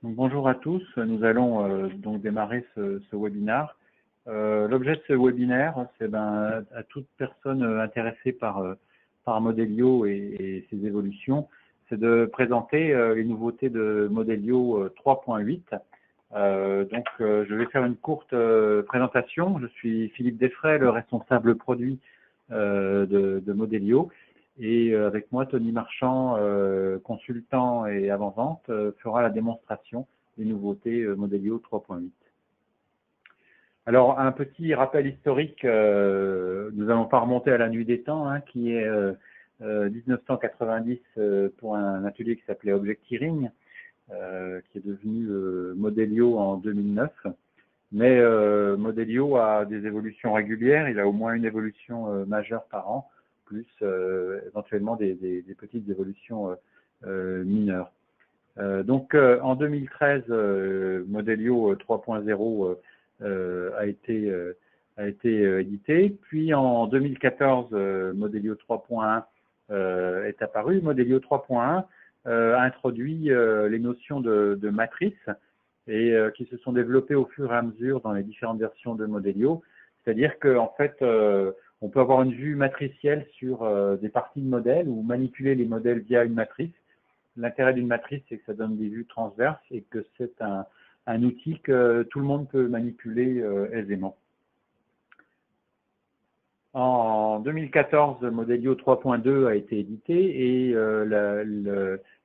Donc, bonjour à tous, nous allons donc démarrer ce webinaire. L'objet de ce webinaire, c'est à toute personne intéressée par Modelio et ses évolutions, c'est de présenter les nouveautés de Modelio 3.8. Je vais faire une courte présentation. Je suis Philippe Desfray, le responsable produit de Modelio. Et avec moi, Tony Marchand, consultant et avant-vente, fera la démonstration des nouveautés Modelio 3.8. Alors, un petit rappel historique, nous n'allons pas remonter à la nuit des temps, qui est 1990 pour un atelier qui s'appelait Objecteering, qui est devenu Modelio en 2009. Mais Modelio a des évolutions régulières, il a au moins une évolution majeure par an, plus éventuellement des petites évolutions mineures. En 2013, Modelio 3.0 a été édité, puis en 2014, Modelio 3.1 est apparu. Modelio 3.1 a introduit les notions de matrice et qui se sont développées au fur et à mesure dans les différentes versions de Modelio. C'est-à-dire qu'en fait, on peut avoir une vue matricielle sur des parties de modèles ou manipuler les modèles via une matrice. L'intérêt d'une matrice, c'est que ça donne des vues transverses et que c'est un outil que tout le monde peut manipuler aisément. En 2014, Modelio 3.2 a été édité et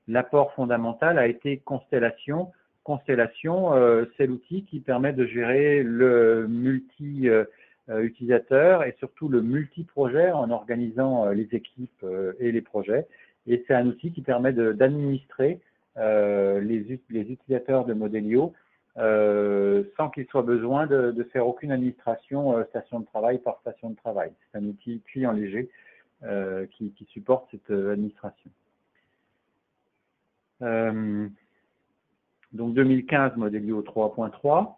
l'apport fondamental a été Constellation. Constellation, c'est l'outil qui permet de gérer le multi-utilisateur et surtout le multi-projet en organisant les équipes et les projets. Et c'est un outil qui permet d'administrer les utilisateurs de Modelio sans qu'il soit besoin de faire aucune administration station de travail par station de travail. C'est un outil client léger qui supporte cette administration. Donc 2015, Modelio 3.3.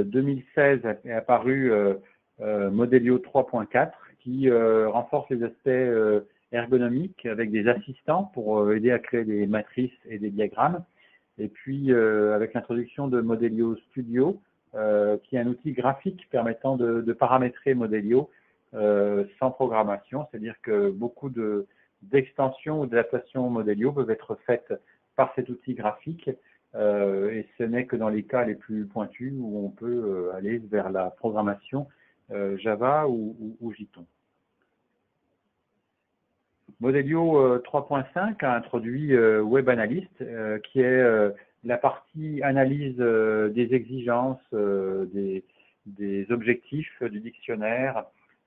2016 est apparu Modelio 3.4 qui renforce les aspects ergonomiques avec des assistants pour aider à créer des matrices et des diagrammes. Et puis avec l'introduction de Modelio Studio, qui est un outil graphique permettant de paramétrer Modelio sans programmation, c'est-à-dire que beaucoup d'extensions ou d'adaptations Modelio peuvent être faites par cet outil graphique. Et ce n'est que dans les cas les plus pointus où on peut aller vers la programmation Java ou Python. Modelio 3.5 a introduit Web Analyst, qui est la partie analyse des exigences, des objectifs du dictionnaire,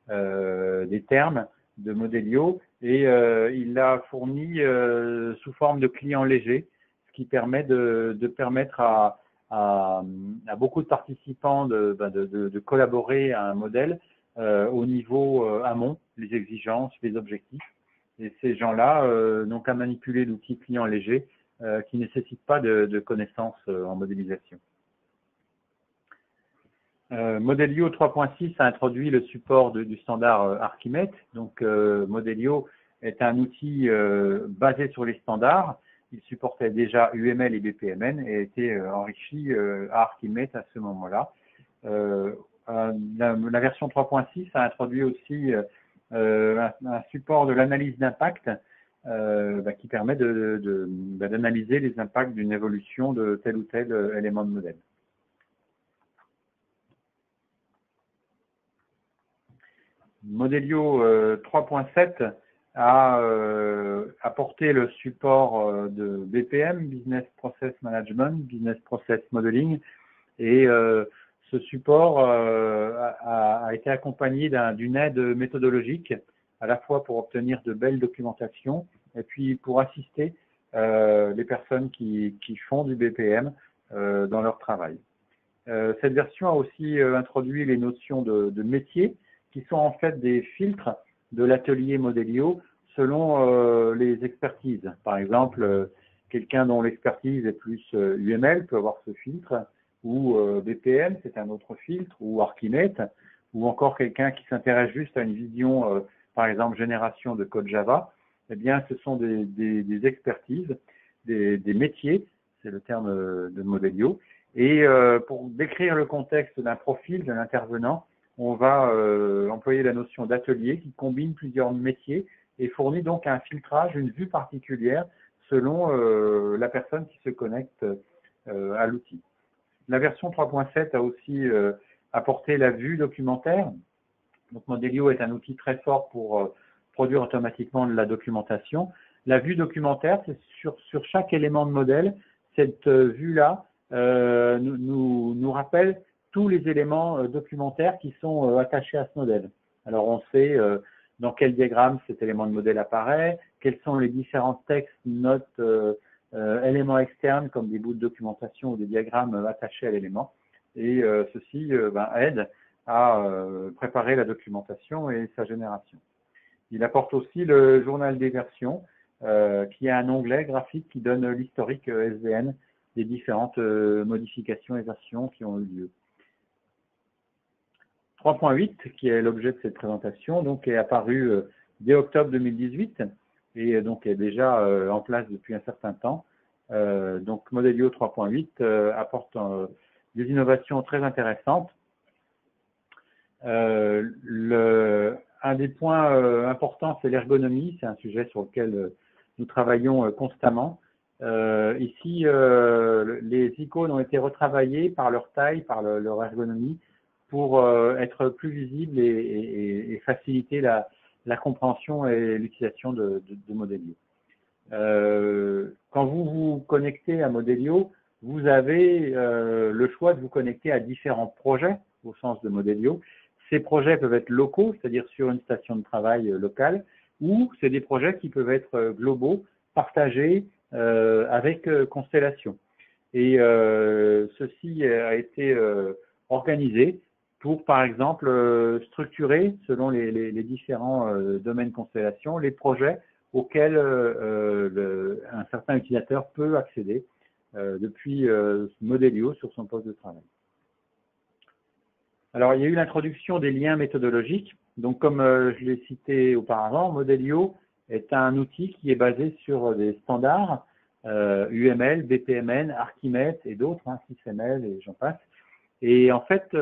des termes de Modelio, et il l'a fourni sous forme de client léger, ce qui permet de permettre à beaucoup de participants de collaborer à un modèle au niveau amont, les exigences, les objectifs. Et ces gens-là n'ont qu'à manipuler l'outil client léger qui ne nécessite pas de connaissances en modélisation. Modelio 3.6 a introduit le support du standard Archimate. Donc Modelio est un outil basé sur les standards. Il supportait déjà UML et BPMN et a été enrichi à Archimate à ce moment-là. La version 3.6 a introduit aussi un support de l'analyse d'impact qui permet d'analyser les impacts d'une évolution de tel ou tel élément de modèle. Modelio 3.7 a apporté le support de BPM, Business Process Management, Business Process Modeling, et ce support a été accompagné d'une aide méthodologique, à la fois pour obtenir de belles documentations et puis pour assister les personnes qui font du BPM dans leur travail. Cette version a aussi introduit les notions de métier, qui sont en fait des filtres de l'atelier Modelio selon les expertises. Par exemple, quelqu'un dont l'expertise est plus UML peut avoir ce filtre, ou BPM, c'est un autre filtre, ou Archimate, ou encore quelqu'un qui s'intéresse juste à une vision, par exemple, génération de code Java. Eh bien, ce sont des expertises, des métiers c'est le terme de Modelio. Et pour décrire le contexte d'un profil d'un intervenant, on va employer la notion d'atelier qui combine plusieurs métiers et fournit donc un filtrage, une vue particulière selon la personne qui se connecte à l'outil. La version 3.7 a aussi apporté la vue documentaire. Donc Modelio est un outil très fort pour produire automatiquement de la documentation. La vue documentaire, c'est sur chaque élément de modèle. Cette vue-là nous rappelle tous les éléments documentaires qui sont attachés à ce modèle. Alors on sait dans quel diagramme cet élément de modèle apparaît, quels sont les différents textes, notes, éléments externes comme des bouts de documentation ou des diagrammes attachés à l'élément. Et ceci aide à préparer la documentation et sa génération. Il apporte aussi le journal des versions, qui est un onglet graphique qui donne l'historique SVN des différentes modifications et versions qui ont eu lieu. 3.8, qui est l'objet de cette présentation, donc est apparu dès octobre 2018 et donc est déjà en place depuis un certain temps. Donc Modelio 3.8 apporte des innovations très intéressantes. Un des points importants, c'est l'ergonomie. C'est un sujet sur lequel nous travaillons constamment. Ici, les icônes ont été retravaillées par leur taille, par leur ergonomie, pour être plus visibles et faciliter la compréhension et l'utilisation de Modelio. Quand vous vous connectez à Modelio, vous avez le choix de vous connecter à différents projets au sens de Modelio. Ces projets peuvent être locaux, c'est-à-dire sur une station de travail locale, ou c'est des projets qui peuvent être globaux, partagés avec Constellation. Et ceci a été organisé pour, par exemple, structurer, selon les différents domaines Constellation, les projets auxquels un certain utilisateur peut accéder depuis Modelio sur son poste de travail. Alors, il y a eu l'introduction des liens méthodologiques. Donc, comme je l'ai cité auparavant, Modelio est un outil qui est basé sur des standards UML, BPMN, Archimate et d'autres, hein, SysML et j'en passe. Et en fait,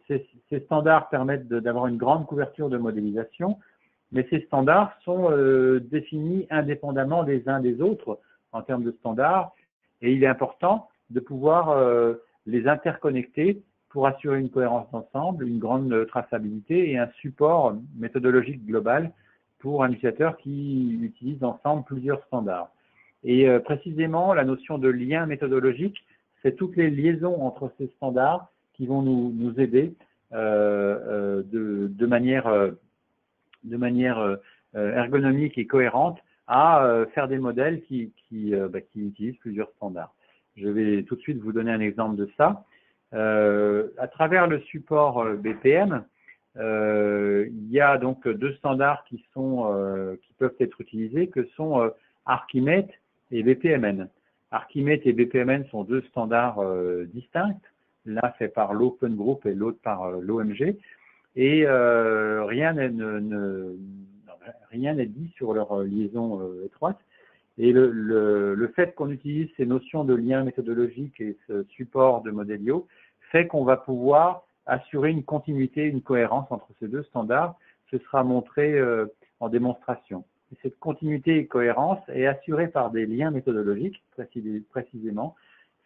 ces standards permettent d'avoir une grande couverture de modélisation, mais ces standards sont définis indépendamment des uns des autres en termes de standards, et il est important de pouvoir les interconnecter pour assurer une cohérence d'ensemble, une grande traçabilité et un support méthodologique global pour un utilisateur qui utilise ensemble plusieurs standards. Et précisément, la notion de lien méthodologique, c'est toutes les liaisons entre ces standards qui vont nous aider de manière ergonomique et cohérente à faire des modèles qui utilisent plusieurs standards. Je vais tout de suite vous donner un exemple de ça. À travers le support BPM, il y a donc deux standards qui peuvent être utilisés, que sont Archimate et BPMN. Archimate et BPMN sont deux standards distincts, l'un fait par l'Open Group et l'autre par l'OMG, et rien n'est dit sur leur liaison étroite. Et le fait qu'on utilise ces notions de lien méthodologique et ce support de Modelio fait qu'on va pouvoir assurer une continuité, une cohérence entre ces deux standards. Ce sera montré en démonstration. Et cette continuité et cohérence est assurée par des liens méthodologiques, précisément,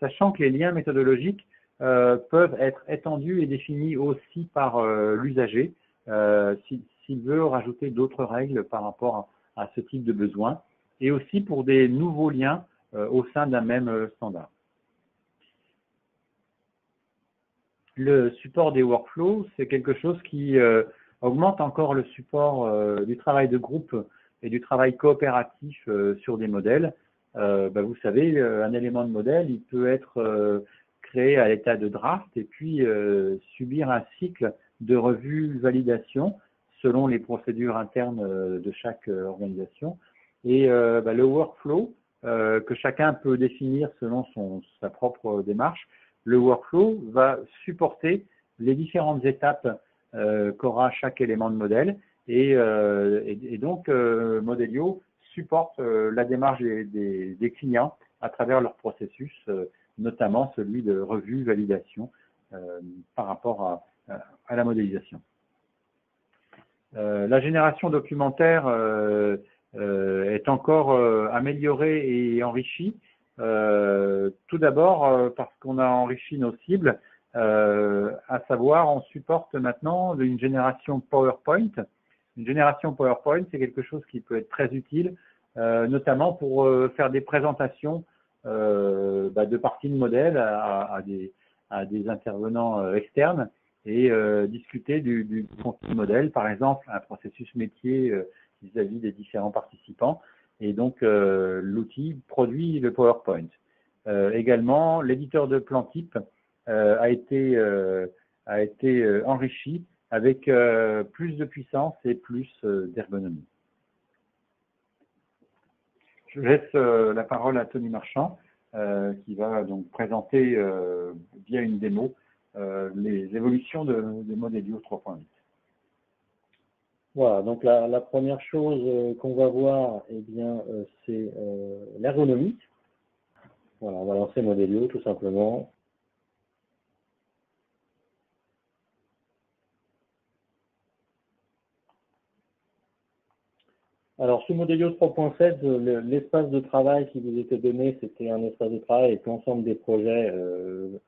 sachant que les liens méthodologiques peuvent être étendus et définis aussi par l'usager s'il veut rajouter d'autres règles par rapport à ce type de besoin, et aussi pour des nouveaux liens au sein d'un même standard. Le support des workflows, c'est quelque chose qui augmente encore le support du travail de groupe et du travail coopératif sur des modèles. Vous savez, un élément de modèle, il peut être créé à l'état de draft et puis subir un cycle de revue-validation selon les procédures internes de chaque organisation. Et le workflow, que chacun peut définir selon sa propre démarche, le workflow va supporter les différentes étapes qu'aura chaque élément de modèle. Et donc, Modelio supportent la démarche des clients à travers leur processus, notamment celui de revue, validation par rapport à la modélisation. La génération documentaire est encore améliorée et enrichie. Tout d'abord parce qu'on a enrichi nos cibles, à savoir on supporte maintenant une génération PowerPoint. Une génération PowerPoint, c'est quelque chose qui peut être très utile, notamment pour faire des présentations de parties de modèles à des intervenants externes et discuter du contenu modèle, par exemple, un processus métier vis-à-vis des différents participants. Et donc, l'outil produit le PowerPoint. Également, l'éditeur de plan type a été enrichi avec plus de puissance et plus d'ergonomie. Je laisse la parole à Tony Marchand, qui va donc présenter via une démo les évolutions de Modelio 3.8. Voilà, donc la première chose qu'on va voir, eh bien, c'est l'ergonomie. Voilà, on va lancer Modelio tout simplement. Alors, sous Modelio 3.7, l'espace de travail qui vous était donné, c'était un espace de travail avec l'ensemble des projets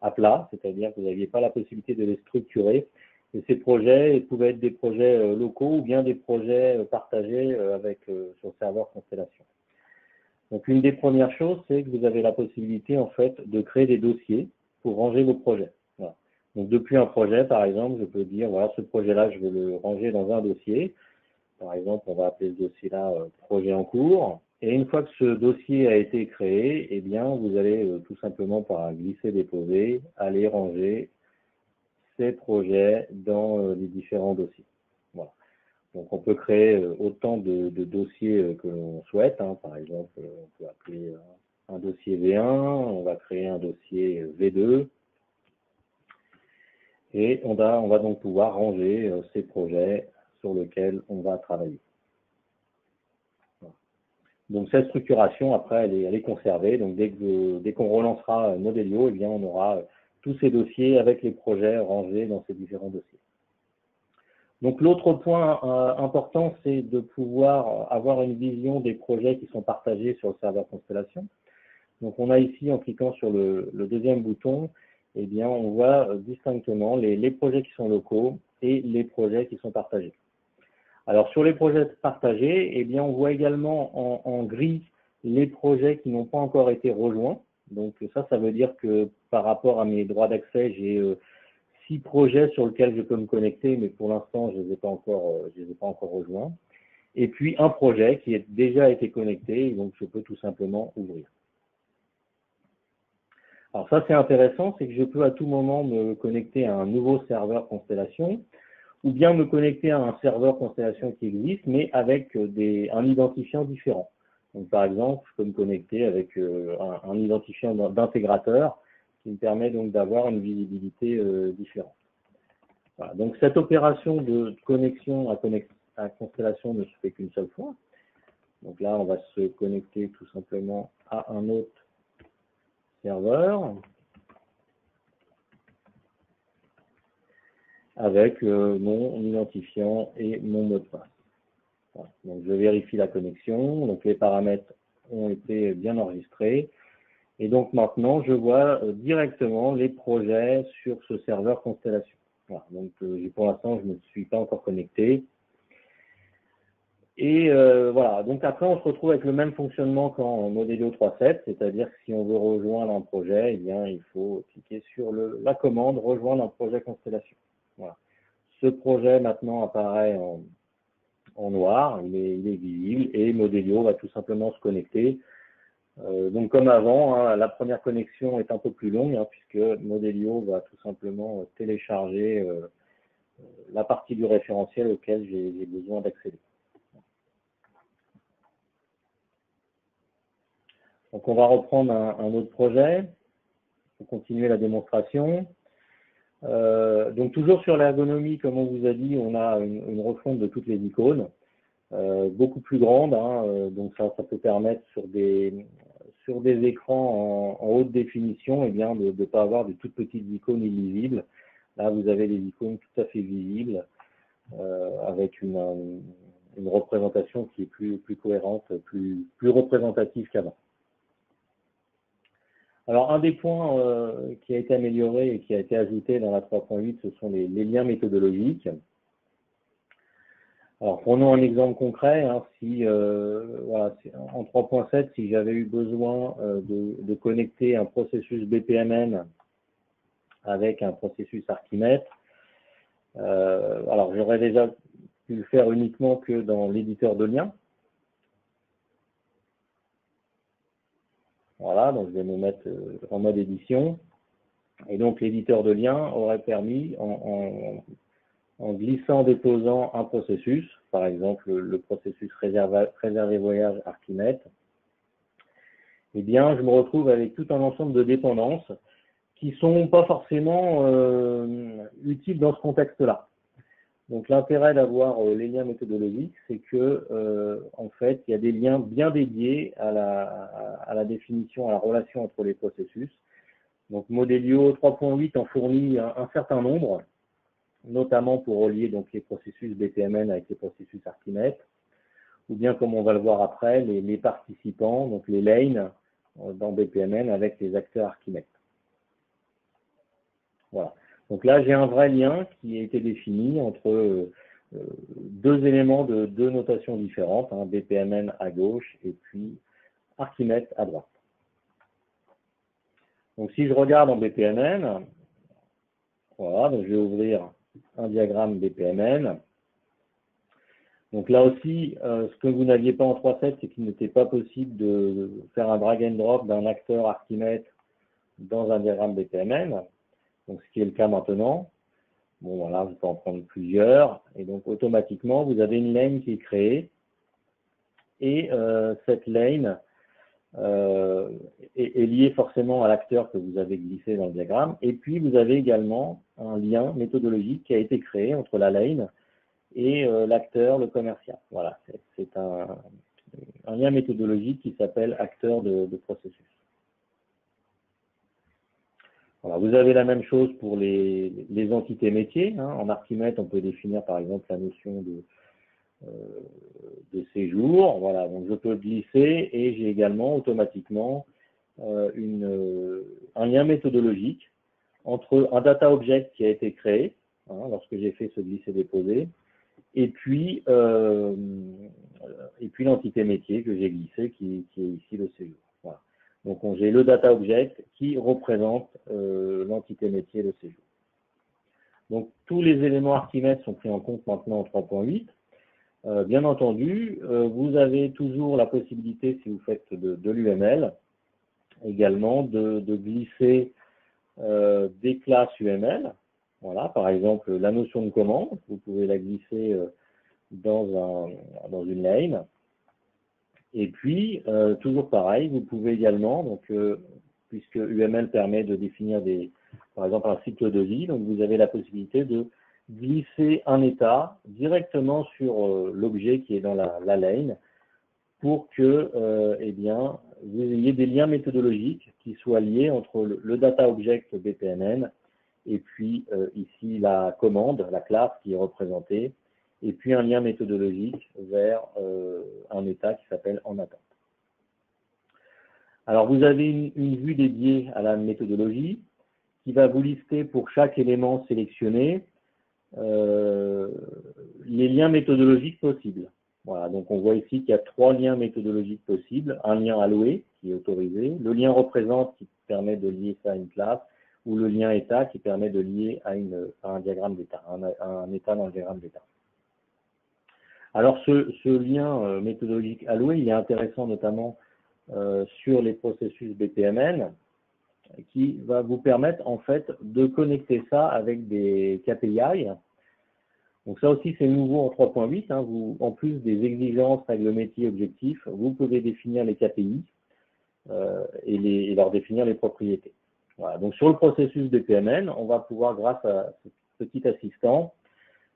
à plat, c'est-à-dire que vous n'aviez pas la possibilité de les structurer. Et ces projets pouvaient être des projets locaux ou bien des projets partagés sur le serveur Constellation. Donc, une des premières choses, c'est que vous avez la possibilité, en fait, de créer des dossiers pour ranger vos projets. Voilà. Donc, depuis un projet, par exemple, je peux dire, voilà, ce projet-là, je veux le ranger dans un dossier. Par exemple, on va appeler ce dossier-là projet en cours. Et une fois que ce dossier a été créé, eh bien, vous allez tout simplement par glisser-déposer, aller ranger ces projets dans les différents dossiers. Voilà. Donc, on peut créer autant de dossiers que l'on souhaite. Hein. Par exemple, on peut appeler un dossier V1, on va créer un dossier V2. Et on va donc pouvoir ranger ces projets sur lequel on va travailler. Voilà. Donc cette structuration, après, elle est conservée. Donc dès qu'on relancera Modelio, eh bien, on aura tous ces dossiers avec les projets rangés dans ces différents dossiers. Donc l'autre point important, c'est de pouvoir avoir une vision des projets qui sont partagés sur le serveur Constellation. Donc on a ici, en cliquant sur le deuxième bouton, eh bien, on voit distinctement les projets qui sont locaux et les projets qui sont partagés. Alors, sur les projets partagés, eh bien, on voit également en gris les projets qui n'ont pas encore été rejoints. Donc, ça veut dire que par rapport à mes droits d'accès, j'ai 6 projets sur lesquels je peux me connecter, mais pour l'instant, je ne les ai pas encore rejoints. Et puis, un projet qui a déjà été connecté, donc je peux tout simplement ouvrir. Alors, ça, c'est intéressant, c'est que je peux à tout moment me connecter à un nouveau serveur Constellation, ou bien me connecter à un serveur Constellation qui existe, mais avec un identifiant différent. Donc, par exemple, je peux me connecter avec un identifiant d'intégrateur qui me permet donc d'avoir une visibilité différente. Voilà. Donc, cette opération de connexion à Constellation ne se fait qu'une seule fois. Donc là, on va se connecter tout simplement à un autre serveur avec mon identifiant et mon mot de passe. Voilà. Donc je vérifie la connexion, donc les paramètres ont été bien enregistrés et donc maintenant je vois directement les projets sur ce serveur Constellation. Voilà. Donc pour l'instant je ne me suis pas encore connecté. Et voilà, donc après on se retrouve avec le même fonctionnement qu'en Modelio 3.7, c'est-à-dire que si on veut rejoindre un projet, eh bien il faut cliquer sur la commande rejoindre un projet Constellation. Voilà. Ce projet maintenant apparaît en noir, il est visible et Modelio va tout simplement se connecter. Donc comme avant, hein, la première connexion est un peu plus longue hein, puisque Modelio va tout simplement télécharger la partie du référentiel auquel j'ai besoin d'accéder. Donc on va reprendre un autre projet pour continuer la démonstration. Donc toujours sur l'ergonomie, comme on vous a dit, on a une refonte de toutes les icônes. beaucoup plus grande, hein, donc ça peut permettre sur des écrans en haute définition, eh bien, de ne pas avoir de toutes petites icônes illisibles. Là, vous avez des icônes tout à fait visibles, avec une représentation qui est plus cohérente, plus représentative qu'avant. Alors, un des points qui a été amélioré et qui a été ajouté dans la 3.8, ce sont les liens méthodologiques. Alors, prenons un exemple concret. Hein, voilà, en 3.7, si j'avais eu besoin de connecter un processus BPMN avec un processus Archimètre, alors j'aurais déjà pu le faire uniquement que dans l'éditeur de liens. Voilà, donc je vais me mettre en mode édition. Et donc l'éditeur de liens aurait permis, en glissant, déposant un processus, par exemple le processus réservé voyage Archimètre, eh bien je me retrouve avec tout un ensemble de dépendances qui ne sont pas forcément utiles dans ce contexte-là. Donc l'intérêt d'avoir les liens méthodologiques, c'est que en fait, il y a des liens bien dédiés à la définition, à la relation entre les processus. Donc Modelio 3.8 en fournit un certain nombre, notamment pour relier donc les processus BPMN avec les processus Archimètre, ou bien comme on va le voir après, les participants, donc les lanes dans BPMN avec les acteurs Archimètre. Voilà. Donc là, j'ai un vrai lien qui a été défini entre deux éléments de deux notations différentes, hein, BPMN à gauche et puis Archimètre à droite. Donc si je regarde en BPMN, voilà, donc je vais ouvrir un diagramme BPMN. Donc là aussi, ce que vous n'aviez pas en 3.7, c'est qu'il n'était pas possible de faire un drag and drop d'un acteur Archimètre dans un diagramme BPMN. Donc ce qui est le cas maintenant. Bon voilà, je peux en prendre plusieurs. Et donc automatiquement, vous avez une lane qui est créée. Et cette lane est liée forcément à l'acteur que vous avez glissé dans le diagramme. Et puis vous avez également un lien méthodologique qui a été créé entre la lane et l'acteur, le commercial. Voilà, c'est un lien méthodologique qui s'appelle acteur de processus. Voilà, vous avez la même chose pour les entités métiers. Hein. En Archimètre, on peut définir par exemple la notion de séjour. Voilà, donc je peux glisser et j'ai également automatiquement un lien méthodologique entre un data object qui a été créé, hein, lorsque j'ai fait ce glisser-déposer, et puis l'entité métier que j'ai glissé qui est ici le séjour. Voilà. Donc j'ai le data object qui représente l'entité métier de séjour. Donc tous les éléments Archimètre sont pris en compte maintenant en 3.8. Bien entendu, vous avez toujours la possibilité, si vous faites de l'UML, également de glisser des classes UML. Voilà, par exemple, la notion de commande, vous pouvez la glisser dans une lane. Et puis, toujours pareil, vous pouvez également, donc, puisque UML permet de définir par exemple un cycle de vie, donc vous avez la possibilité de glisser un état directement sur l'objet qui est dans la lane pour que eh bien, vous ayez des liens méthodologiques qui soient liés entre le data object BPMN et puis ici la commande, la classe qui est représentée, et puis un lien méthodologique vers un état qui s'appelle en attente. Alors vous avez une vue dédiée à la méthodologie qui va vous lister pour chaque élément sélectionné les liens méthodologiques possibles. Voilà, donc on voit ici qu'il y a 3 liens méthodologiques possibles, un lien alloué qui est autorisé, le lien représente qui permet de lier ça à une classe, ou le lien état qui permet de lier à un diagramme d'état, un état dans le diagramme d'état. Alors ce lien méthodologique alloué, il est intéressant notamment sur les processus BPMN, qui va vous permettre en fait de connecter ça avec des KPI. Donc ça aussi c'est nouveau en 3.8, hein, en plus des exigences, règles métiers, objectifs, vous pouvez définir les KPI et leur définir les propriétés. Voilà. Donc sur le processus BPMN, on va pouvoir, grâce à ce petit assistant,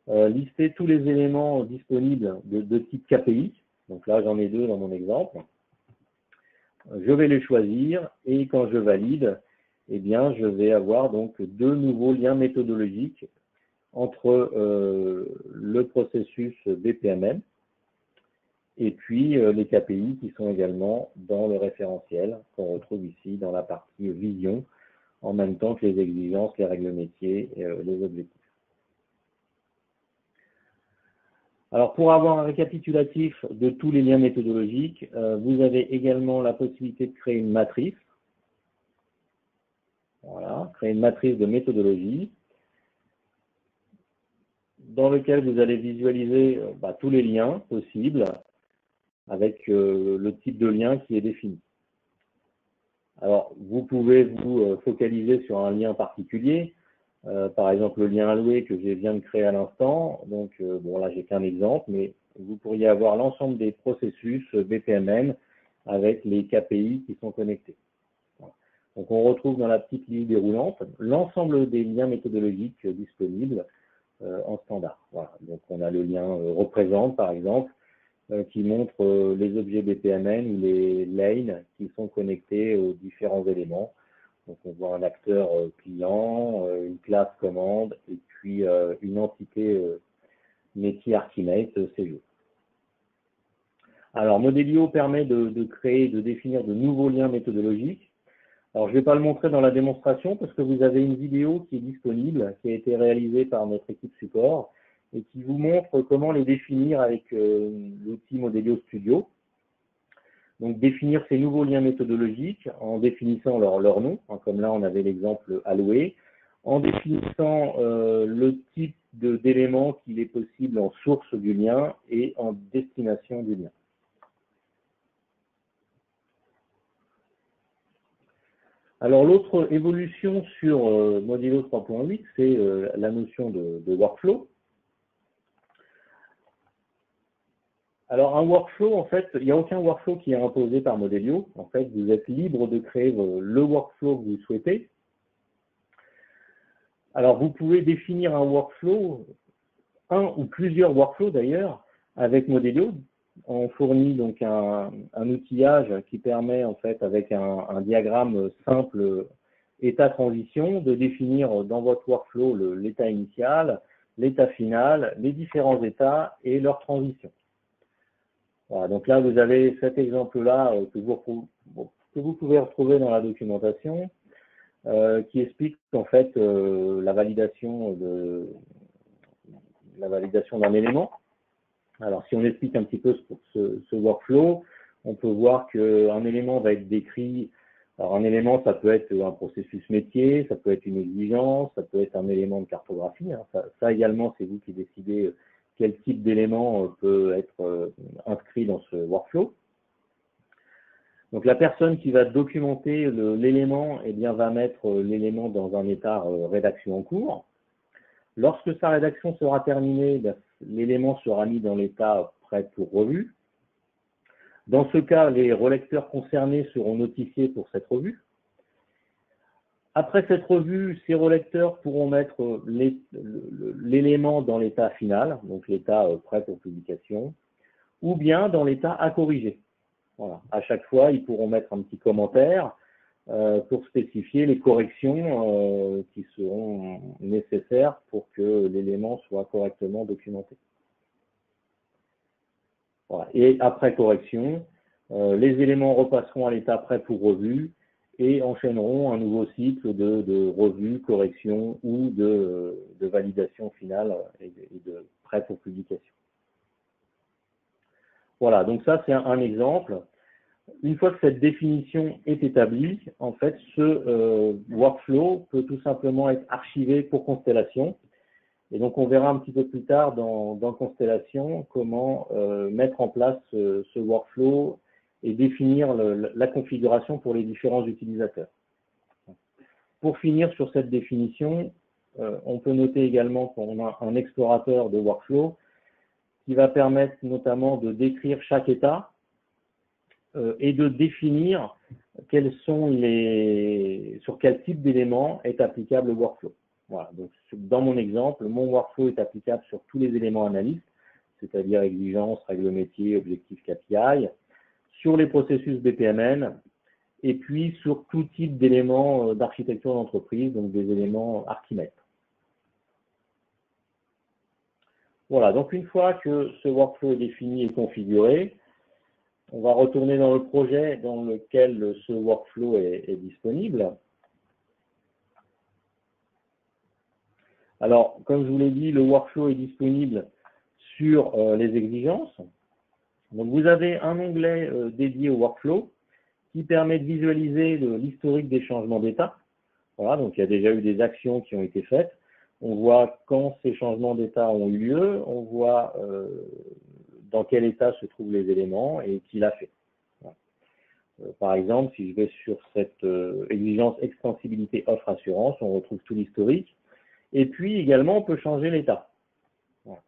lister tous les éléments disponibles de type KPI. Donc là, j'en ai 2 dans mon exemple. Je vais les choisir et quand je valide, eh bien, je vais avoir donc 2 nouveaux liens méthodologiques entre le processus BPMN et puis les KPI qui sont également dans le référentiel qu'on retrouve ici dans la partie vision, en même temps que les exigences, les règles métiers, les objectifs. Alors, pour avoir un récapitulatif de tous les liens méthodologiques, vous avez également la possibilité de créer une matrice. Voilà, créer une matrice de méthodologie dans laquelle vous allez visualiser tous les liens possibles avec le type de lien qui est défini. Alors, vous pouvez vous focaliser sur un lien particulier. Par exemple, le lien alloué que je viens de créer à l'instant. Donc, bon, là, j'ai qu'un exemple, mais vous pourriez avoir l'ensemble des processus BPMN avec les KPI qui sont connectés. Voilà. Donc, on retrouve dans la petite liste déroulante l'ensemble des liens méthodologiques disponibles en standard. Voilà. Donc, on a le lien représente, par exemple, qui montre les objets BPMN ou les lanes qui sont connectés aux différents éléments. Donc, on voit un acteur client, une classe commande, et puis une entité métier Archimate séjour. Alors, Modelio permet de créer, de définir de nouveaux liens méthodologiques. Alors, je ne vais pas le montrer dans la démonstration parce que vous avez une vidéo qui est disponible, qui a été réalisée par notre équipe support et qui vous montre comment les définir avec l'outil Modelio Studio. Donc, définir ces nouveaux liens méthodologiques en définissant leur nom, hein, comme là, on avait l'exemple alloué, en définissant le type d'élément qu'il est possible en source du lien et en destination du lien. Alors, l'autre évolution sur Modelio 3.8, c'est la notion de workflow. Alors, un workflow, en fait, il n'y a aucun workflow qui est imposé par Modelio. En fait, vous êtes libre de créer le workflow que vous souhaitez. Alors, vous pouvez définir un workflow, un ou plusieurs workflows d'ailleurs, avec Modelio. On fournit donc un outillage qui permet, en fait, avec un diagramme simple état-transition, de définir dans votre workflow l'état initial, l'état final, les différents états et leur transition. Voilà, donc là, vous avez cet exemple-là que vous pouvez retrouver dans la documentation, qui explique en fait la validation d'un élément. Alors, si on explique un petit peu ce workflow, on peut voir qu'un élément va être décrit. Alors, un élément, ça peut être un processus métier, ça peut être une exigence, ça peut être un élément de cartographie. Hein. Ça également, c'est vous qui décidez quel type d'élément peut être inscrit dans ce workflow. Donc la personne qui va documenter l'élément, eh bien, va mettre l'élément dans un état rédaction en cours. Lorsque sa rédaction sera terminée, l'élément sera mis dans l'état prêt pour revue. Dans ce cas, les relecteurs concernés seront notifiés pour cette revue. Après cette revue, ces relecteurs pourront mettre l'élément dans l'état final, donc l'état prêt pour publication, ou bien dans l'état à corriger. Voilà. À chaque fois, ils pourront mettre un petit commentaire pour spécifier les corrections qui seront nécessaires pour que l'élément soit correctement documenté. Voilà. Et après correction, les éléments repasseront à l'état prêt pour revue et enchaîneront un nouveau cycle de revue, correction ou de validation finale et de prêt pour publication. Voilà, donc ça c'est un exemple. Une fois que cette définition est établie, en fait, ce workflow peut tout simplement être archivé pour Constellation. Et donc, on verra un petit peu plus tard dans Constellation comment mettre en place ce workflow et définir la configuration pour les différents utilisateurs. Pour finir sur cette définition, on peut noter également qu'on a un explorateur de workflow qui va permettre notamment de décrire chaque état et de définir sur quel type d'éléments est applicable le workflow. Voilà, donc dans mon exemple, mon workflow est applicable sur tous les éléments analystes, c'est-à-dire exigences, règles métiers, objectifs KPI, sur les processus BPMN, et puis sur tout type d'éléments d'architecture d'entreprise, donc des éléments Archimède. Voilà, donc une fois que ce workflow est défini et configuré, on va retourner dans le projet dans lequel ce workflow est disponible. Alors, comme je vous l'ai dit, le workflow est disponible sur les exigences. Donc, vous avez un onglet dédié au workflow qui permet de visualiser l'historique des changements d'état. Voilà, donc il y a déjà eu des actions qui ont été faites. On voit quand ces changements d'état ont eu lieu, on voit dans quel état se trouvent les éléments et qui l'a fait. Voilà. Par exemple, si je vais sur cette exigence extensibilité offre assurance, on retrouve tout l'historique. Et puis également, on peut changer l'état. Voilà.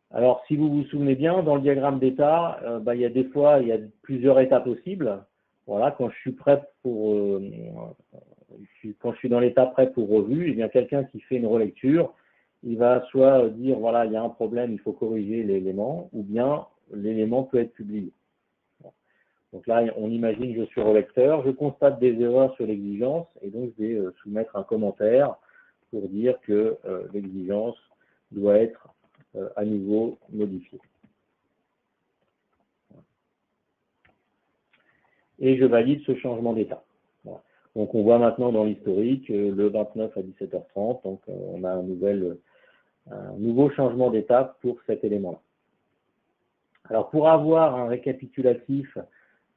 Alors, si vous vous souvenez bien, dans le diagramme d'état, il y a des fois, il y a plusieurs états possibles. Voilà, quand je suis prêt pour, quand je suis dans l'état prêt pour revue, eh bien quelqu'un qui fait une relecture, il va soit dire voilà, il y a un problème, il faut corriger l'élément, ou bien l'élément peut être publié. Donc là, on imagine je suis relecteur, je constate des erreurs sur l'exigence, et donc je vais soumettre un commentaire pour dire que l'exigence doit être à nouveau modifiée. Et je valide ce changement d'état. Voilà. Donc on voit maintenant dans l'historique, le 29 à 17h30, donc on a un nouveau changement d'état pour cet élément-là. Alors pour avoir un récapitulatif,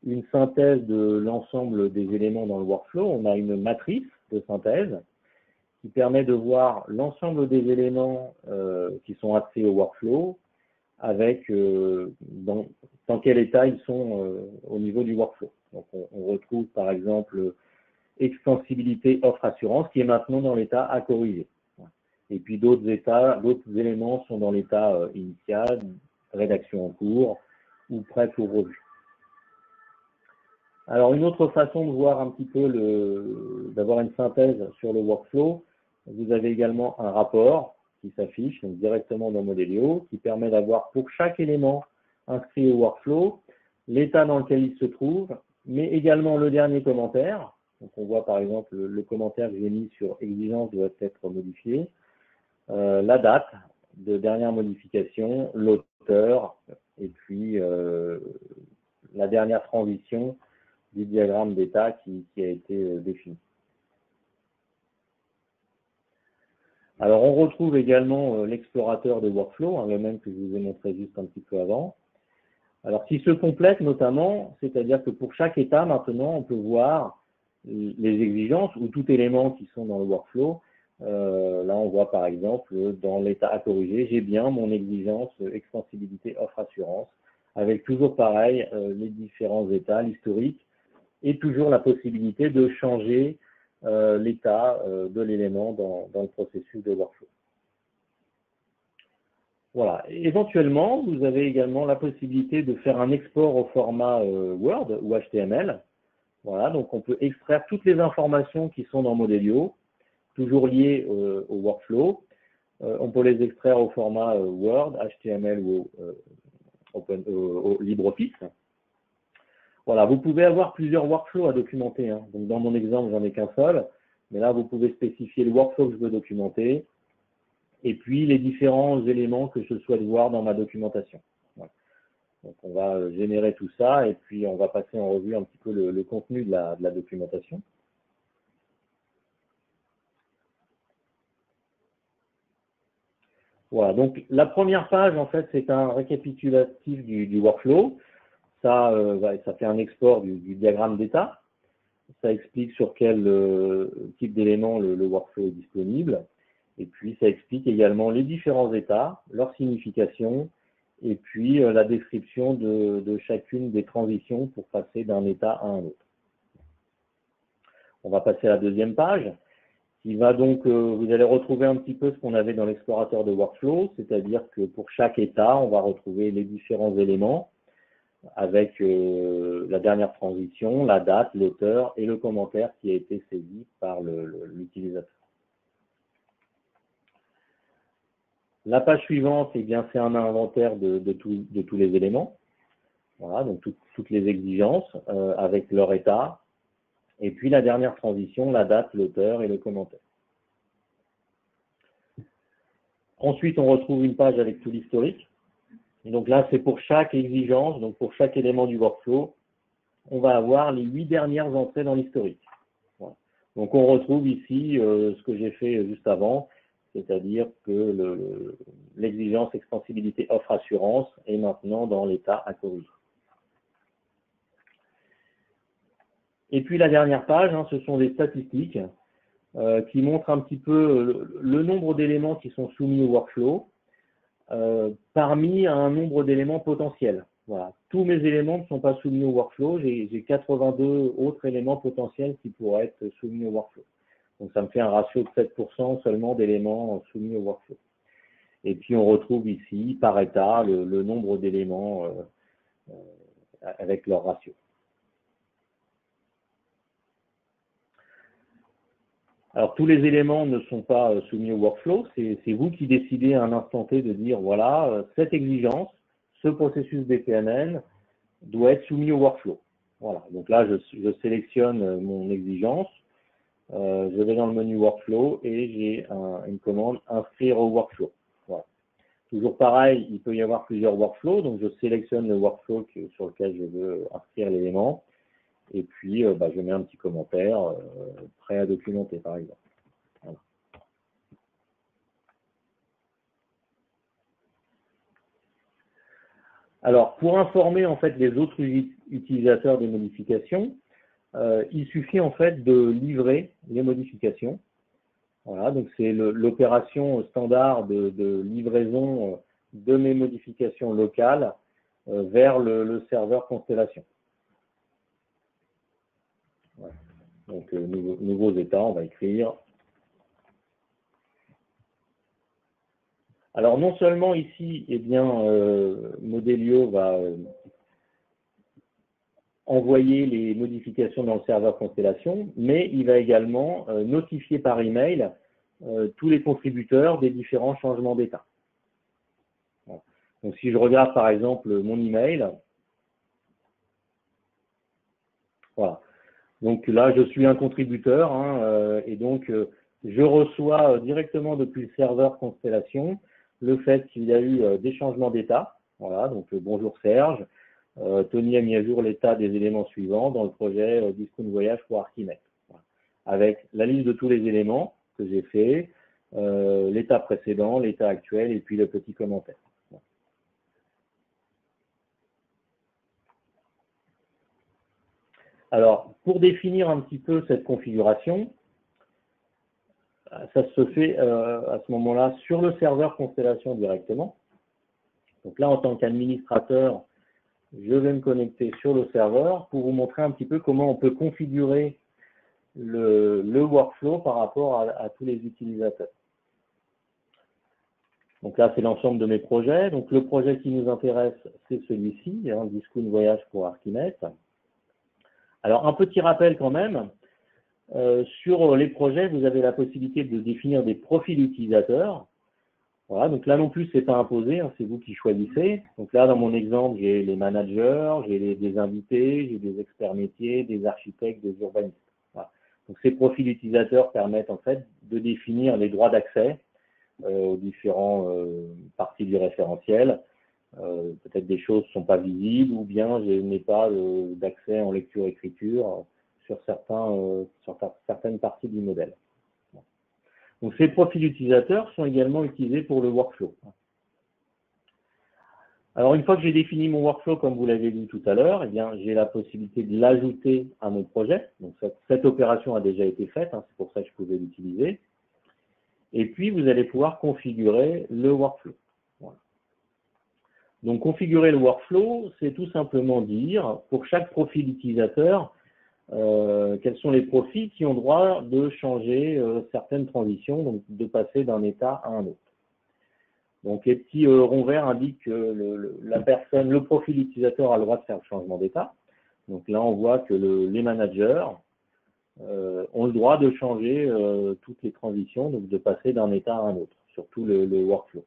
une synthèse de l'ensemble des éléments dans le workflow, on a une matrice de synthèse qui permet de voir l'ensemble des éléments qui sont accès au workflow avec dans quel état ils sont au niveau du workflow. Donc on retrouve par exemple extensibilité offre assurance qui est maintenant dans l'état à corriger. Et puis d'autres éléments sont dans l'état initial, rédaction en cours ou prêt pour revue. Alors une autre façon de voir un petit peu d'avoir une synthèse sur le workflow, vous avez également un rapport qui s'affiche directement dans Modelio, qui permet d'avoir pour chaque élément inscrit au workflow l'état dans lequel il se trouve, mais également le dernier commentaire. Donc on voit par exemple le commentaire que j'ai mis sur exigence doit être modifié, la date de dernière modification, l'auteur, et puis la dernière transition du diagramme d'état qui a été défini. Alors on retrouve également l'explorateur de workflow, le même que je vous ai montré juste un petit peu avant. Alors qui se complète notamment, c'est-à-dire que pour chaque état maintenant on peut voir les exigences ou tout élément qui sont dans le workflow. Là on voit par exemple dans l'état à corriger, j'ai bien mon exigence extensibilité offre assurance avec toujours pareil les différents états, l'historique et toujours la possibilité de changer l'état de l'élément dans le processus de workflow. Voilà. Éventuellement, vous avez également la possibilité de faire un export au format Word ou HTML. Voilà, donc on peut extraire toutes les informations qui sont dans Modelio, toujours liées au workflow. On peut les extraire au format Word, HTML ou au LibreOffice. Voilà, vous pouvez avoir plusieurs workflows à documenter. Hein. Donc dans mon exemple, j'en ai qu'un seul, mais là, vous pouvez spécifier le workflow que je veux documenter et puis les différents éléments que je souhaite voir dans ma documentation. Voilà. Donc on va générer tout ça et puis on va passer en revue un petit peu le contenu de la documentation. Voilà, donc la première page, en fait, c'est un récapitulatif du workflow. Ça fait un export du diagramme d'état. Ça explique sur quel type d'éléments le workflow est disponible. Et puis, ça explique également les différents états, leur signification, et puis la description de chacune des transitions pour passer d'un état à un autre. On va passer à la deuxième page, qui va donc, vous allez retrouver un petit peu ce qu'on avait dans l'explorateur de workflow, c'est-à-dire que pour chaque état, on va retrouver les différents éléments, avec la dernière transition, la date, l'auteur et le commentaire qui a été saisi par l'utilisateur. La page suivante, eh bien, c'est un inventaire de tous les éléments. Voilà, donc toutes les exigences avec leur état. Et puis la dernière transition, la date, l'auteur et le commentaire. Ensuite, on retrouve une page avec tout l'historique. Donc là, c'est pour chaque exigence, donc pour chaque élément du workflow, on va avoir les 8 dernières entrées dans l'historique. Voilà. Donc on retrouve ici ce que j'ai fait juste avant, c'est-à-dire que l'exigence extensibilité offre assurance est maintenant dans l'état à corriger. Et puis la dernière page, ce sont des statistiques qui montrent un petit peu le nombre d'éléments qui sont soumis au workflow parmi un nombre d'éléments potentiels. Voilà. Tous mes éléments ne sont pas soumis au workflow, j'ai 82 autres éléments potentiels qui pourraient être soumis au workflow. Donc ça me fait un ratio de 7% seulement d'éléments soumis au workflow. Et puis on retrouve ici, par état, le nombre d'éléments avec leur ratio. Alors tous les éléments ne sont pas soumis au workflow, c'est vous qui décidez à un instant T de dire voilà, cette exigence, ce processus BPMN doit être soumis au workflow. Voilà, donc là je sélectionne mon exigence. Je vais dans le menu workflow et j'ai une commande inscrire au workflow. Voilà. Toujours pareil, il peut y avoir plusieurs workflows, donc je sélectionne le workflow sur lequel je veux inscrire l'élément et puis je mets un petit commentaire prêt à documenter par exemple. Voilà. Alors pour informer en fait les autres utilisateurs des modifications, il suffit en fait de livrer les modifications. Voilà, donc c'est l'opération standard de livraison de mes modifications locales vers le serveur Constellation. Voilà. Donc nouveaux états, on va écrire. Alors non seulement ici, eh bien, Modelio va envoyer les modifications dans le serveur Constellation, mais il va également notifier par email tous les contributeurs des différents changements d'état. Voilà. Donc si je regarde par exemple mon email, voilà. Donc là je suis un contributeur et donc je reçois directement depuis le serveur Constellation le fait qu'il y a eu des changements d'état. Voilà, donc bonjour Serge. Tony a mis à jour l'état des éléments suivants dans le projet Discount Voyage pour Archimède. Voilà. Avec la liste de tous les éléments que j'ai fait, l'état précédent, l'état actuel et puis le petit commentaire. Voilà. Alors, pour définir un petit peu cette configuration, ça se fait à ce moment-là sur le serveur Constellation directement. Donc là, en tant qu'administrateur, je vais me connecter sur le serveur pour vous montrer un petit peu comment on peut configurer le workflow par rapport à tous les utilisateurs. Donc là, c'est l'ensemble de mes projets. Donc le projet qui nous intéresse, c'est celui-ci, Discount Voyage pour Archimède. Alors un petit rappel quand même, sur les projets, vous avez la possibilité de définir des profils utilisateurs. Voilà, donc là non plus, c'est pas imposé, c'est vous qui choisissez. Donc là, dans mon exemple, j'ai les managers, j'ai des invités, j'ai des experts métiers, des architectes, des urbanistes. Voilà. Donc ces profils utilisateurs permettent en fait de définir les droits d'accès aux différentes parties du référentiel. Peut-être des choses ne sont pas visibles ou bien je n'ai pas d'accès en lecture-écriture sur certaines parties du modèle. Donc ces profils utilisateurs sont également utilisés pour le workflow. Alors une fois que j'ai défini mon workflow, comme vous l'avez vu tout à l'heure, eh bien j'ai la possibilité de l'ajouter à mon projet. Donc cette opération a déjà été faite, c'est pour ça que je pouvais l'utiliser. Et puis vous allez pouvoir configurer le workflow. Voilà. Donc configurer le workflow, c'est tout simplement dire pour chaque profil utilisateur, quels sont les profils qui ont droit de changer certaines transitions, donc de passer d'un état à un autre. Donc, les petits ronds verts indiquent que la personne, le profil utilisateur a le droit de faire le changement d'état. Donc là, on voit que les managers ont le droit de changer toutes les transitions, donc de passer d'un état à un autre, surtout le workflow.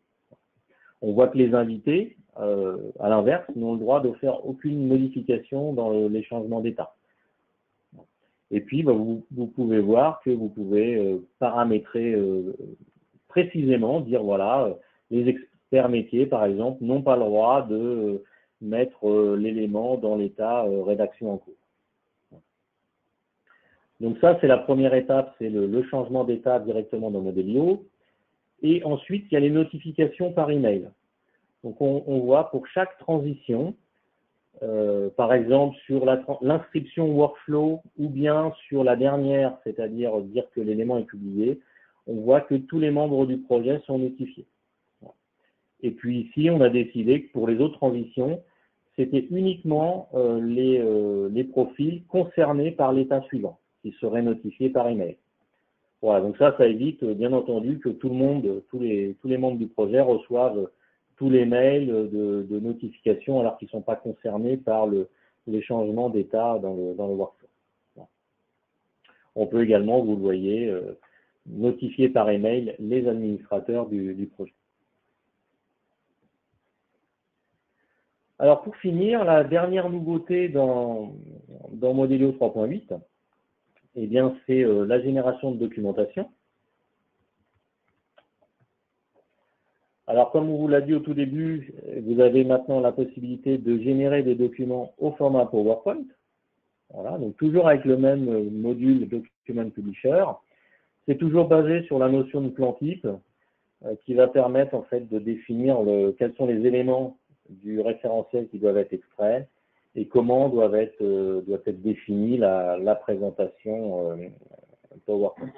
On voit que les invités, à l'inverse, n'ont le droit de faire aucune modification dans les changements d'état. Et puis, vous pouvez voir que vous pouvez paramétrer précisément, dire voilà, les experts métiers, par exemple, n'ont pas le droit de mettre l'élément dans l'état rédaction en cours. Donc ça, c'est la première étape, c'est le changement d'état directement dans Modelio. Et ensuite, il y a les notifications par email. Donc on voit pour chaque transition, par exemple sur l'inscription workflow ou bien sur la dernière, c'est-à-dire dire que l'élément est publié, on voit que tous les membres du projet sont notifiés. Et puis ici, on a décidé que pour les autres transitions, c'était uniquement les profils concernés par l'état suivant qui seraient notifiés par email. Voilà, donc ça évite bien entendu que tout le monde, tous les membres du projet reçoivent tous les mails de notification alors qu'ils ne sont pas concernés par les changements d'état dans le workflow. Voilà. On peut également, vous le voyez, notifier par email les administrateurs du projet. Alors pour finir, la dernière nouveauté dans Modelio 3.8, eh bien c'est la génération de documentation. Alors comme on vous l'a dit au tout début, vous avez maintenant la possibilité de générer des documents au format PowerPoint. Voilà, donc toujours avec le même module Document Publisher. C'est toujours basé sur la notion de plan type qui va permettre en fait de définir quels sont les éléments du référentiel qui doivent être extraits et comment doit être définie la présentation PowerPoint.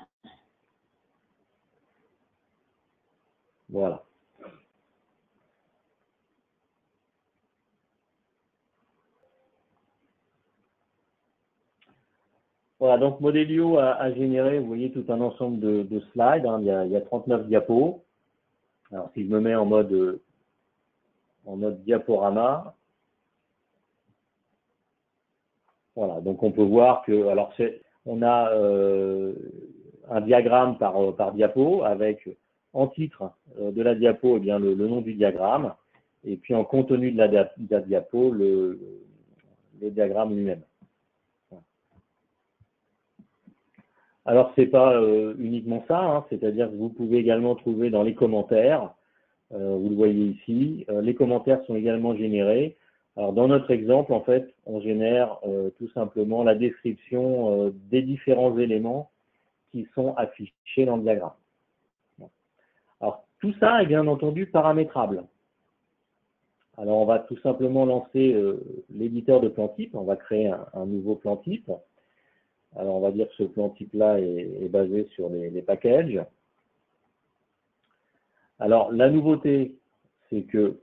Voilà. Voilà, donc Modelio a généré, vous voyez, tout un ensemble de slides. Hein. Il y a 39 diapos. Alors, si je me mets en mode diaporama, voilà, donc on peut voir que, alors on a un diagramme par diapo avec en titre de la diapo, eh bien, le nom du diagramme, et puis en contenu de la diapo, le diagramme lui-même. Alors, ce n'est pas uniquement ça, hein, c'est-à-dire que vous pouvez également trouver dans les commentaires, vous le voyez ici, les commentaires sont également générés. Alors, dans notre exemple, en fait, on génère tout simplement la description des différents éléments qui sont affichés dans le diagramme. Alors, tout ça est bien entendu paramétrable. Alors, on va tout simplement lancer l'éditeur de plan type. On va créer un nouveau plan type. Alors, on va dire que ce plan type-là est basé sur les packages. Alors, la nouveauté, c'est que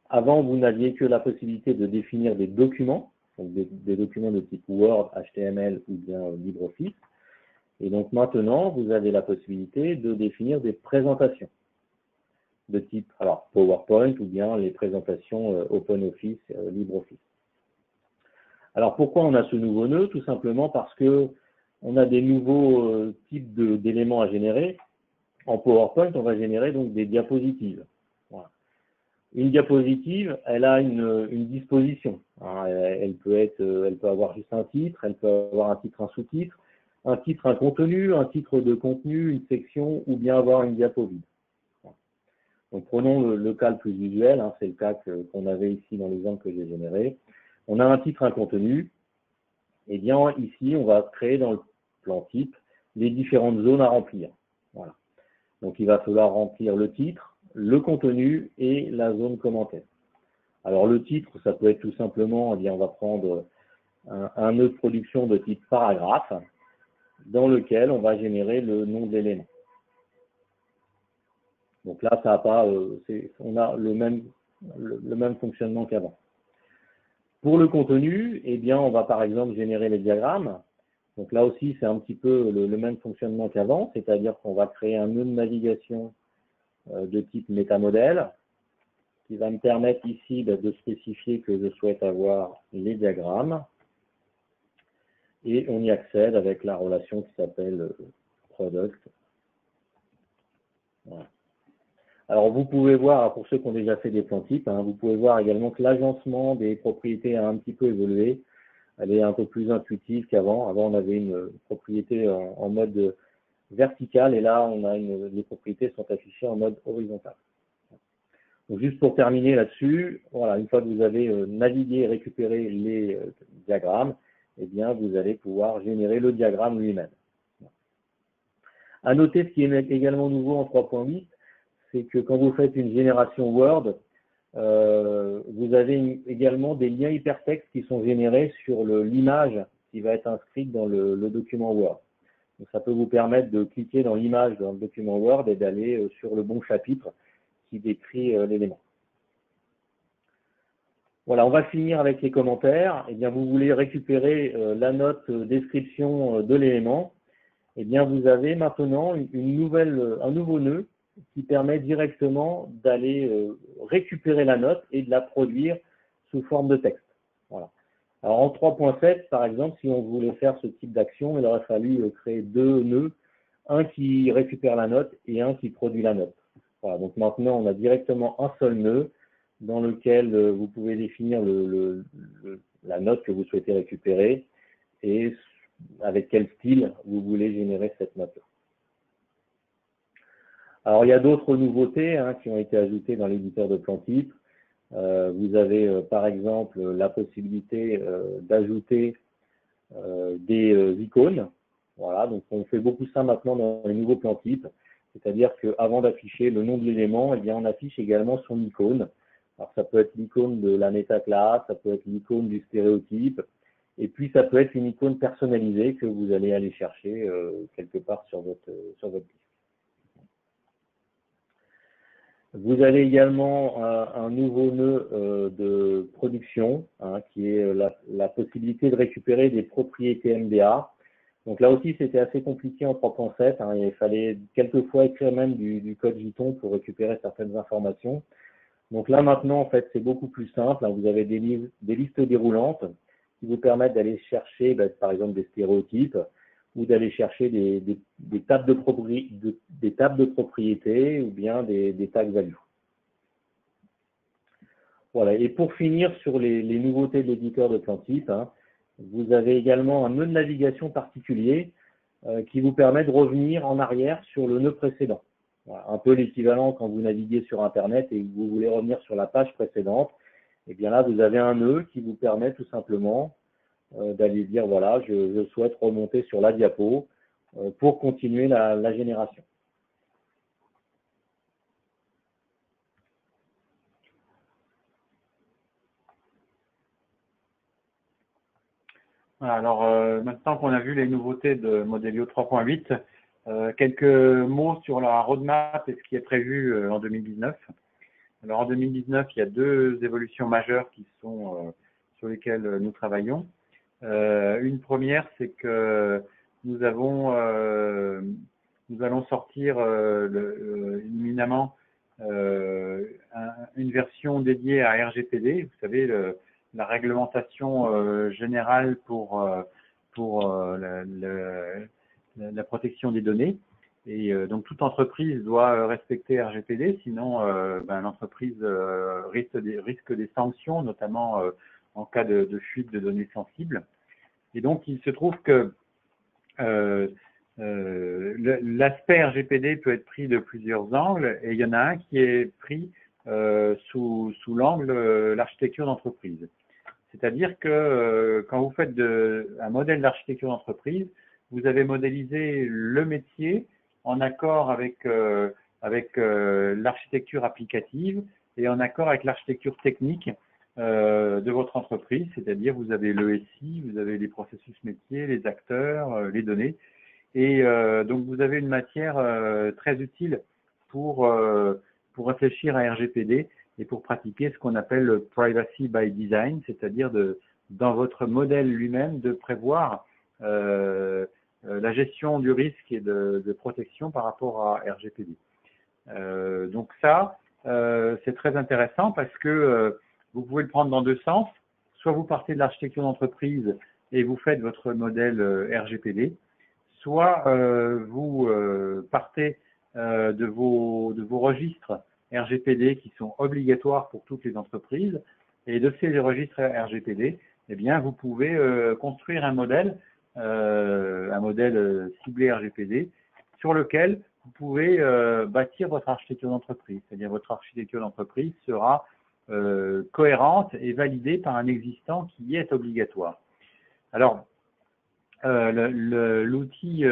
avant, vous n'aviez que la possibilité de définir des documents, donc des documents de type Word, HTML ou bien LibreOffice. Et donc maintenant, vous avez la possibilité de définir des présentations de type alors PowerPoint ou bien les présentations OpenOffice, LibreOffice. Alors pourquoi on a ce nouveau nœud? Tout simplement parce que on a des nouveaux types d'éléments à générer. En PowerPoint, on va générer donc des diapositives. Voilà. Une diapositive, elle a une disposition. Hein, elle peut avoir juste un titre, elle peut avoir un titre, un sous-titre, un titre, un contenu, un titre de contenu, une section, ou bien avoir une diapo vide. Voilà. Donc prenons le cas le plus usuel, hein, c'est le cas qu'on avait ici dans l'exemple que j'ai généré. On a un titre, un contenu. Et bien ici, on va créer dans le plan type les différentes zones à remplir. Voilà. Donc il va falloir remplir le titre, le contenu et la zone commentaire. Alors le titre, ça peut être tout simplement, eh bien, on va prendre un nœud de production de type paragraphe dans lequel on va générer le nom de l'élément. Donc là, ça n'a pas, on a le même fonctionnement qu'avant. Pour le contenu, eh bien, on va par exemple générer les diagrammes. Donc là aussi, c'est un petit peu le même fonctionnement qu'avant, c'est-à-dire qu'on va créer un nœud de navigation de type métamodèle, qui va me permettre ici de spécifier que je souhaite avoir les diagrammes. Et on y accède avec la relation qui s'appelle product. Voilà. Alors vous pouvez voir, pour ceux qui ont déjà fait des plans types, vous pouvez voir également que l'agencement des propriétés a un petit peu évolué. Elle est un peu plus intuitive qu'avant. Avant, on avait une propriété en mode vertical et là, les propriétés sont affichées en mode horizontal. Donc, juste pour terminer là-dessus, voilà, une fois que vous avez navigué et récupéré les diagrammes, eh bien, vous allez pouvoir générer le diagramme lui-même. À noter, ce qui est également nouveau en 3.8, c'est que quand vous faites une génération Word, vous avez également des liens hypertextes qui sont générés sur l'image qui va être inscrite dans le document Word. Donc, ça peut vous permettre de cliquer dans l'image dans le document Word et d'aller sur le bon chapitre qui décrit l'élément. Voilà, on va finir avec les commentaires. Eh bien, vous voulez récupérer la note description de l'élément. Eh bien, vous avez maintenant un nouveau nœud qui permet directement d'aller récupérer la note et de la produire sous forme de texte. Voilà. Alors, en 3.7, par exemple, si on voulait faire ce type d'action, il aurait fallu créer deux nœuds, un qui récupère la note et un qui produit la note. Voilà, donc maintenant, on a directement un seul nœud dans lequel vous pouvez définir la note que vous souhaitez récupérer et avec quel style vous voulez générer cette note. Alors, il y a d'autres nouveautés qui ont été ajoutées dans l'éditeur de plan type. Vous avez, par exemple, la possibilité d'ajouter des icônes. Voilà, donc on fait beaucoup ça maintenant dans les nouveaux plans types. C'est-à-dire qu'avant d'afficher le nom de l'élément, eh bien, on affiche également son icône. Alors, ça peut être l'icône de la métaclasse, ça peut être l'icône du stéréotype, et puis ça peut être une icône personnalisée que vous allez aller chercher quelque part sur votre disque. Vous avez également un nouveau nœud de production, qui est la possibilité de récupérer des propriétés MDA. Donc là aussi, c'était assez compliqué en 3.7. Il fallait quelquefois écrire même du code Python pour récupérer certaines informations. Donc là, maintenant, en fait, c'est beaucoup plus simple. Vous avez des listes déroulantes qui vous permettent d'aller chercher, par exemple, des stéréotypes ou d'aller chercher des tables de propriétés ou bien des tags value. Voilà. Et pour finir sur les nouveautés de l'éditeur de plan type, vous avez également un nœud de navigation particulier qui vous permet de revenir en arrière sur le nœud précédent. Voilà, un peu l'équivalent quand vous naviguez sur Internet et que vous voulez revenir sur la page précédente. Et bien là, vous avez un nœud qui vous permet tout simplement d'aller dire, voilà, je souhaite remonter sur la diapo pour continuer la génération. Alors, maintenant qu'on a vu les nouveautés de Modelio 3.8, quelques mots sur la roadmap et ce qui est prévu en 2019. Alors, en 2019, il y a deux évolutions majeures qui sont sur lesquelles nous travaillons. Une première, c'est que nous allons sortir éminemment une version dédiée à RGPD. Vous savez, la réglementation générale pour la protection des données. Et donc, toute entreprise doit respecter RGPD, sinon l'entreprise risque des sanctions, notamment en cas de fuite de données sensibles. Et donc, il se trouve que l'aspect RGPD peut être pris de plusieurs angles, et il y en a un qui est pris sous l'angle l'architecture d'entreprise. C'est-à-dire que quand vous faites un modèle d'architecture d'entreprise, vous avez modélisé le métier en accord avec l'architecture applicative et en accord avec l'architecture technique de votre entreprise, c'est-à-dire vous avez le SI, vous avez les processus métiers, les acteurs, les données, et donc vous avez une matière très utile pour réfléchir à RGPD et pour pratiquer ce qu'on appelle le privacy by design, c'est-à-dire dans votre modèle lui-même de prévoir la gestion du risque et de protection par rapport à RGPD. Donc ça, c'est très intéressant parce que vous pouvez le prendre dans deux sens. Soit vous partez de l'architecture d'entreprise et vous faites votre modèle RGPD, soit vous partez de vos registres RGPD qui sont obligatoires pour toutes les entreprises, et de ces registres RGPD, eh bien, vous pouvez construire un modèle ciblé RGPD sur lequel vous pouvez bâtir votre architecture d'entreprise. C'est-à-dire votre architecture d'entreprise sera cohérente et validée par un existant qui est obligatoire. Alors, l'outil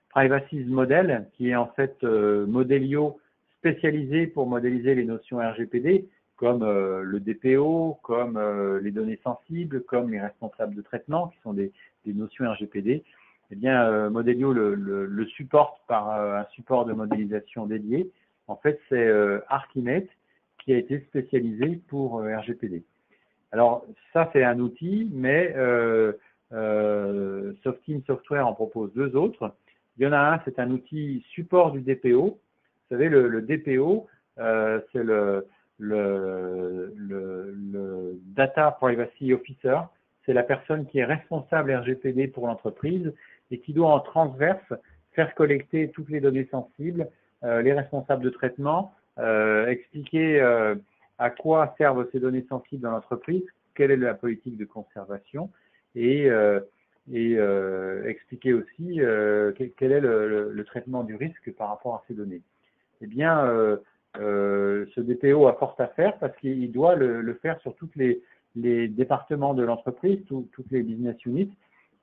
Privacy Model, qui est en fait Modelio spécialisé pour modéliser les notions RGPD, comme le DPO, comme les données sensibles, comme les responsables de traitement, qui sont des notions RGPD, eh bien, Modelio le supporte par un support de modélisation dédié. En fait, c'est Archimate qui a été spécialisé pour RGPD. Alors, ça, c'est un outil, mais Softeam Software en propose deux autres. Il y en a un, c'est un outil support du DPO. Vous savez, le DPO, c'est le Data Privacy Officer. C'est la personne qui est responsable RGPD pour l'entreprise et qui doit en transverse faire collecter toutes les données sensibles, les responsables de traitement, expliquer à quoi servent ces données sensibles dans l'entreprise, quelle est la politique de conservation et expliquer aussi quel est le traitement du risque par rapport à ces données. Eh bien, ce DPO a fort à faire parce qu'il doit le faire sur tous les départements de l'entreprise, toutes les business units,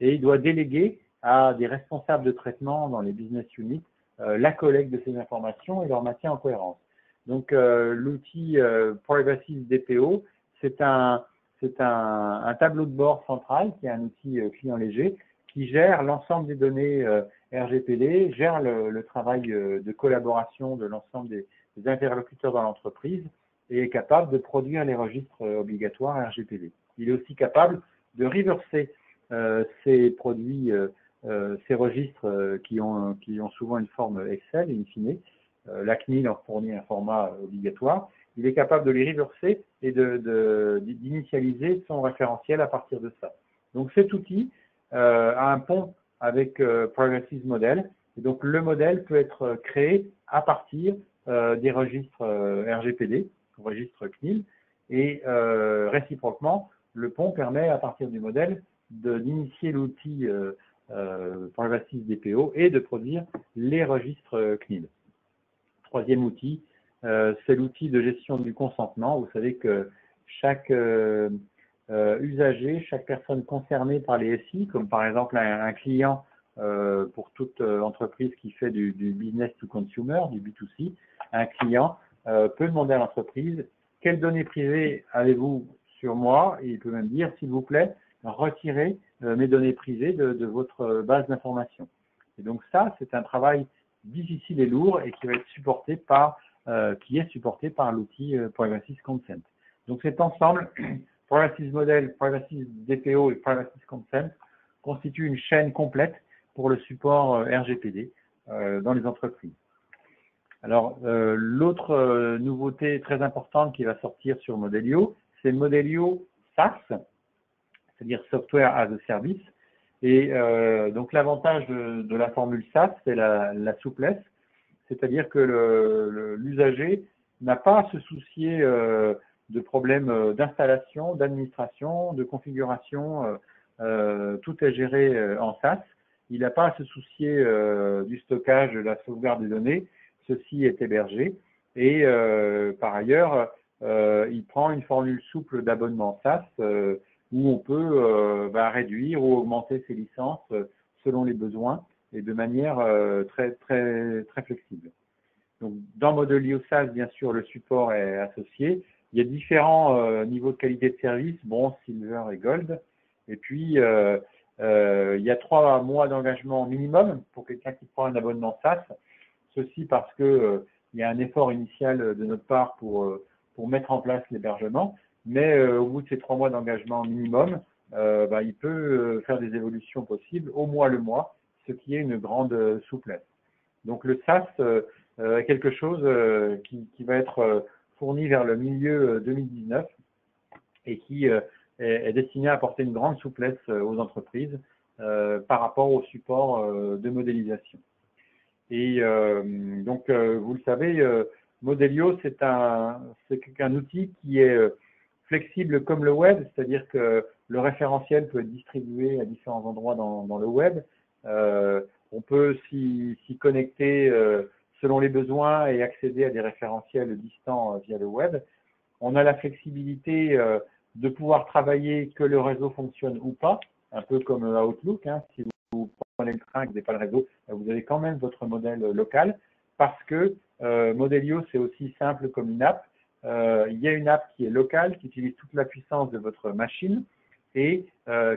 et il doit déléguer à des responsables de traitement dans les business units la collecte de ces informations et leur maintien en cohérence. Donc, l'outil Privacy DPO, c'est un tableau de bord central qui est un outil client léger qui gère l'ensemble des données RGPD, gère le travail de collaboration de l'ensemble des interlocuteurs dans l'entreprise et est capable de produire les registres obligatoires RGPD. Il est aussi capable de reverser ces produits, ces registres qui ont souvent une forme Excel, in fine. La CNIL leur fournit un format obligatoire. Il est capable de les reverser et d'initialiser son référentiel à partir de ça. Donc cet outil a un pont avec Privacy Model. Et donc le modèle peut être créé à partir des registres RGPD, registres CNIL, et réciproquement, le pont permet à partir du modèle d'initier l'outil Privacy DPO et de produire les registres CNIL. Troisième outil, c'est l'outil de gestion du consentement. Vous savez que chaque usager, chaque personne concernée par les SI, comme par exemple un client pour toute entreprise qui fait du business to consumer, du B2C, un client peut demander à l'entreprise quelles données privées avez-vous sur moi, et il peut même dire s'il vous plaît, retirez mes données privées de votre base d'information. Et donc ça, c'est un travail difficile et lourd et qui va être supporté par l'outil Privacy Consent. Donc cet ensemble, Privacy Model, Privacy DPO et Privacy Consent constituent une chaîne complète pour le support RGPD dans les entreprises. Alors l'autre nouveauté très importante qui va sortir sur Modelio, c'est Modelio SaaS, c'est-à-dire Software as a Service. Et donc l'avantage de la formule SaaS, c'est la souplesse, c'est-à-dire que l'usager n'a pas à se soucier de problèmes d'installation, d'administration, de configuration, tout est géré en SaaS. Il n'a pas à se soucier du stockage, de la sauvegarde des données, ceci est hébergé. Et par ailleurs, il prend une formule souple d'abonnement SaaS où on peut réduire ou augmenter ses licences selon les besoins et de manière très, très, très flexible. Donc, dans Modelio SaaS, bien sûr, le support est associé. Il y a différents niveaux de qualité de service, bronze, silver et gold. Et puis, il y a 3 mois d'engagement minimum pour quelqu'un qui prend un abonnement SaaS. Ceci parce que il y a un effort initial de notre part pour mettre en place l'hébergement. Mais au bout de ces 3 mois d'engagement minimum, il peut faire des évolutions possibles au mois le mois, ce qui est une grande souplesse. Donc le SaaS quelque chose qui va être fourni vers le milieu 2019 et qui est destiné à apporter une grande souplesse aux entreprises par rapport au support de modélisation. Et donc, vous le savez, Modelio, c'est un outil qui est flexible comme le web, c'est-à-dire que le référentiel peut être distribué à différents endroits dans le web. On peut s'y connecter selon les besoins et accéder à des référentiels distants via le web. On a la flexibilité de pouvoir travailler que le réseau fonctionne ou pas, un peu comme Outlook. Hein. Si vous prenez le train et que vous n'avez pas le réseau, vous avez quand même votre modèle local parce que Modelio, c'est aussi simple comme une app. Il y a une app qui est locale, qui utilise toute la puissance de votre machine et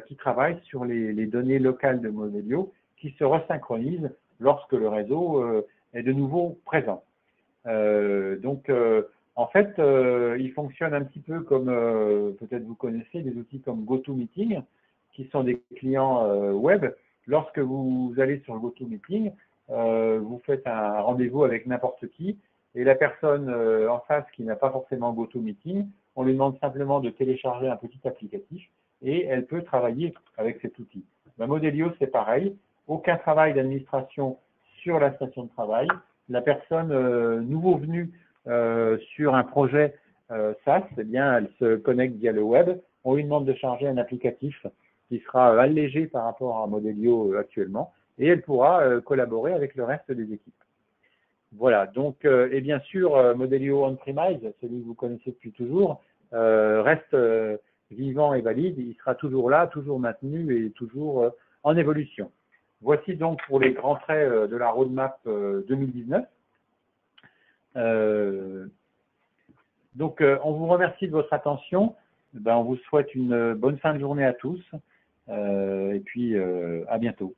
qui travaille sur les données locales de Modelio qui se resynchronisent lorsque le réseau est de nouveau présent. En fait, il fonctionne un petit peu comme, peut-être vous connaissez, des outils comme GoToMeeting, qui sont des clients web. Lorsque vous allez sur GoToMeeting, vous faites un rendez-vous avec n'importe qui, et la personne en face qui n'a pas forcément GoToMeeting, on lui demande simplement de télécharger un petit applicatif, et elle peut travailler avec cet outil. Modelio, c'est pareil. Aucun travail d'administration sur la station de travail. La personne nouveau venue sur un projet SaaS, eh bien, elle se connecte via le web. On lui demande de charger un applicatif qui sera allégé par rapport à Modelio actuellement et elle pourra collaborer avec le reste des équipes. Voilà, donc, et bien sûr, Modelio On-Premise, celui que vous connaissez depuis toujours, reste vivant et valide. Il sera toujours là, toujours maintenu et toujours en évolution. Voici donc pour les grands traits de la roadmap 2019. Donc, on vous remercie de votre attention. On vous souhaite une bonne fin de journée à tous et puis à bientôt.